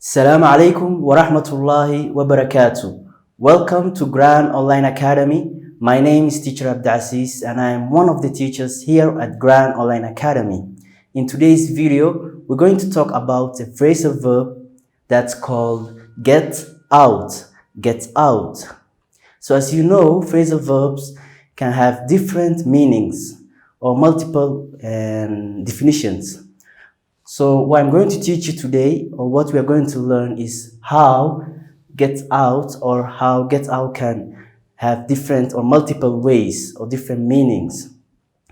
Assalamu alaikum wa rahmatullahi wa barakatuh. Welcome to Grand Online Academy. My name is Teacher Cabdicasiis and I am one of the teachers here at Grand Online Academy. In today's video, we're going to talk about a phrasal verb that's called get out. Get out. So as you know, phrasal verbs can have different meanings or multiple definitions. So what I'm going to teach you today, or what we are going to learn, is how get out or how get out can have different or multiple ways or different meanings.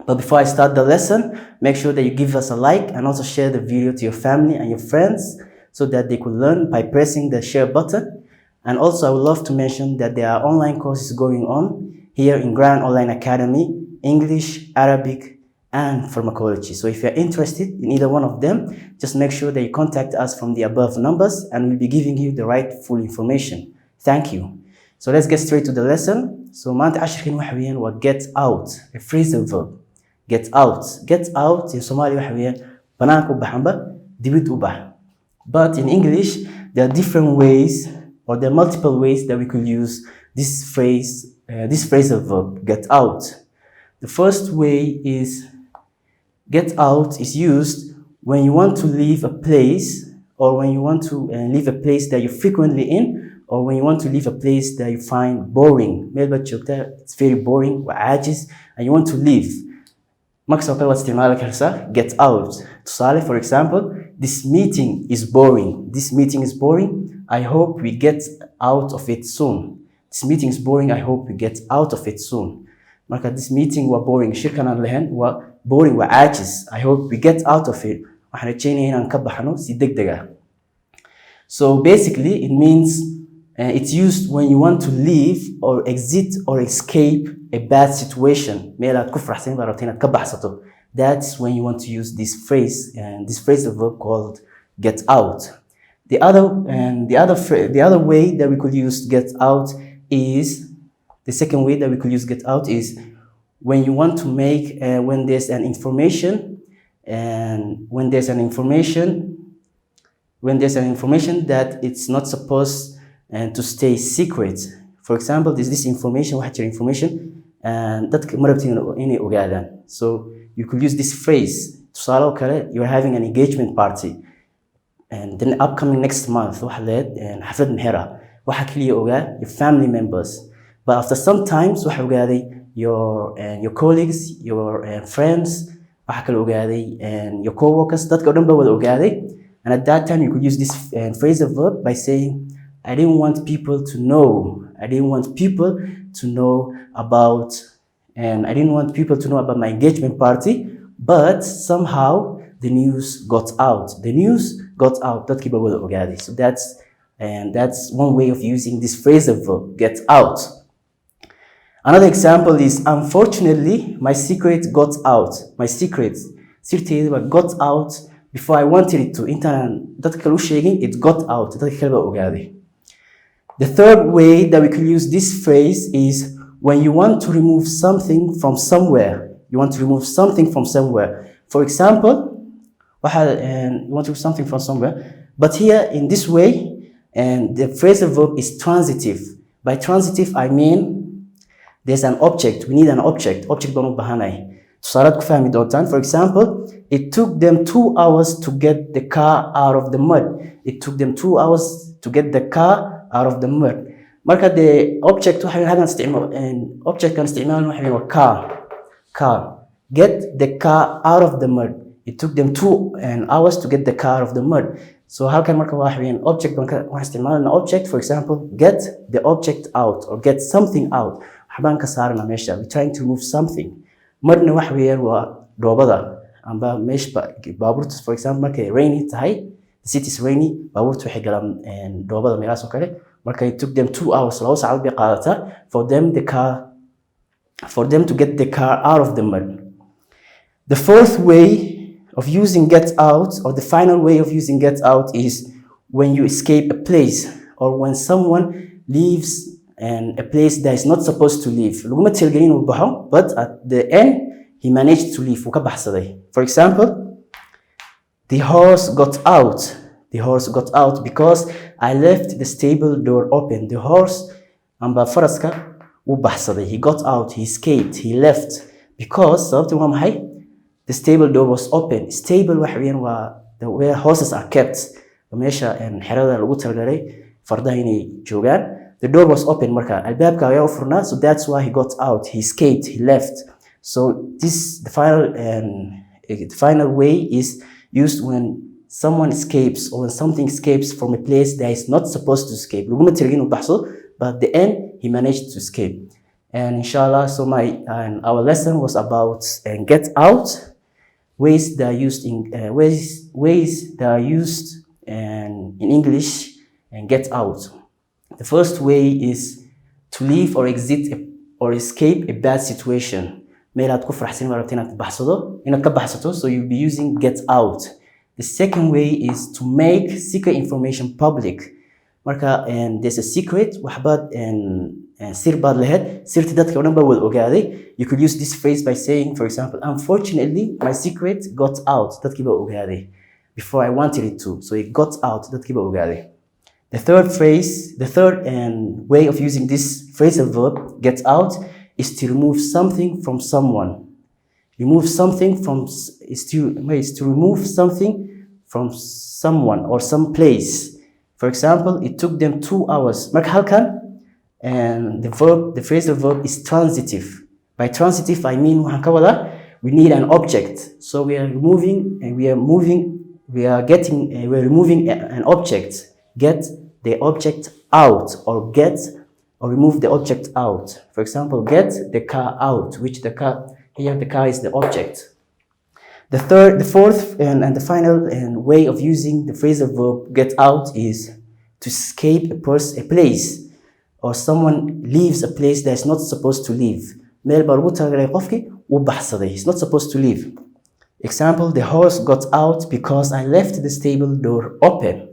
But before I start the lesson, make sure that you give us a like and also share the video to your family and your friends so that they could learn by pressing the share button. And also I would love to mention that there are online courses going on here in Grand Online Academy, English, Arabic, and pharmacology. So if you're interested in either one of them, just make sure that you contact us from the above numbers and we'll be giving you the right full information. Thank you. So let's get straight to the lesson. So maanta cashirkan waxa weeyaan waa get out, a phrasal verb. Get out. Get out in Somali waxa weeyaan banaanka u baxanba dibid u bax. But in English, there are different ways or there are multiple ways that we could use this phrase, this phrasal verb, get out. The first way is get out is used when you want to leave a place or when you want to leave a place that you're frequently in or when you want to leave a place that you find boring. It's very boring, and you want to leave. Get out. For example, this meeting is boring. This meeting is boring. I hope we get out of it soon. This meeting is boring. I hope we get out of it soon. This meeting was boring. Boring وعاجز. I hope we get out of it. So basically it means it's used when you want to leave or exit or escape a bad situation. That's when you want to use this phrase, and this phrasal verb called get out. The other way that we could use get out is, the second way that we could use get out is when you want to make, when there's an information that it's not supposed to stay secret. For example, there's this information, and that so you could use this phrase. You're having an engagement party, and then upcoming next month, your family members. But after some time, your colleagues, your friends, and your co-workers, and at that time you could use this phrasal verb by saying, I didn't want people to know. I didn't want people to know about my engagement party, but somehow the news got out. The news got out. So that's one way of using this phrasal verb, get out. Another example is, unfortunately, my secret got out. My secret got out before I wanted it to. It got out. The third way that we can use this phrase is when you want to remove something from somewhere. You want to remove something from somewhere. For example, you want to remove something from somewhere. But here in this way, the phrasal verb is transitive. By transitive, I mean there's an object. We need an object. For example, it took them 2 hours to get the car out of the mud. It took them 2 hours to get the car out of the mud. The object can car. Get the car out of the mud. It took them 2 hours to get the car out of the mud. So how can an object an object? For example, get the object out or get something out. We're trying to remove something. Mudna waxa weeyaan waa dhoobada amba baabuurta. For example, markay rainy tahay, the city is rainy, baabuurta waxay galaan dhoobada meelahaas oo kale. Marka it took them 2 hours, 2 saacadood bay qaadataa for them to get the car out of the mud. The fourth way of using get out, or the final way of using get out, is when you escape a place or when someone leaves a place that is not supposed to leave. But at the end, he managed to leave. For example, the horse got out The horse got out because I left the stable door open. The horse amba faraska wuu baxsaday. He got out, he escaped, he left because sababtu waa maxay? The stable door was open. Stable waxa weeyaan waa where horses are kept. Meesha xerada lagu talagalay fardaha inay joogaan. The door was open marka albaabka ayaa u furnaa, so that's why he got out, he escaped, he left. So the final way is used when someone escapes or when something escapes from a place that is not supposed to escape. Laguma tirigin uu baxso, but at the end he managed to escape. And inshallah, so our lesson was about get out, ways that are used in English, and get out. The first way is to leave or exit or escape a bad situation. Meelaad ku faraxsan marabta inaad ka baxsato, so you'll be using get out. The second way is to make secret information public. Marka there's a secret, waxbaad sir baad lahayd, sirti dadka oo dhan baa wada ogaaday. You could use this phrase by saying, for example, unfortunately, my secret got out. Dadkii baa ogaaday before I wanted it to, so it got out. Dadkii baa ogaaday. The third way of using this phrasal verb, get out, is to remove something from someone. Remove something is to remove something from someone or some place. For example, it took them 2 hours. Marka halkan, the phrasal verb is transitive. By transitive, I mean we need an object. So we are removing an object. Get the object out, or remove the object out. For example, get the car out, which the car is the object. The fourth and the final way of using the phrasal verb get out is to escape a place, or someone leaves a place that's not supposed to leave. Meel baa lagu talagalay qofkii wuu baxsaday, he's not supposed to leave. Example, the horse got out because I left the stable door open.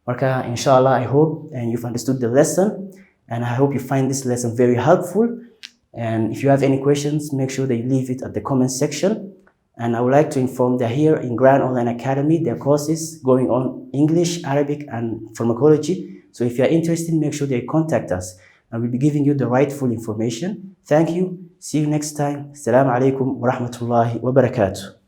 Marka, inshallah, I hope you've understood the lesson, and I hope you find this lesson very helpful. And if you have any questions, make sure that you leave it at the comment section. And I would like to inform that here in Grand Online Academy, there are courses going on English, Arabic, and pharmacology. So if you are interested, make sure that you contact us, and we'll be giving you the rightful information. Thank you. See you next time. Assalamu alaikum wa rahmatullahi wa barakatuh.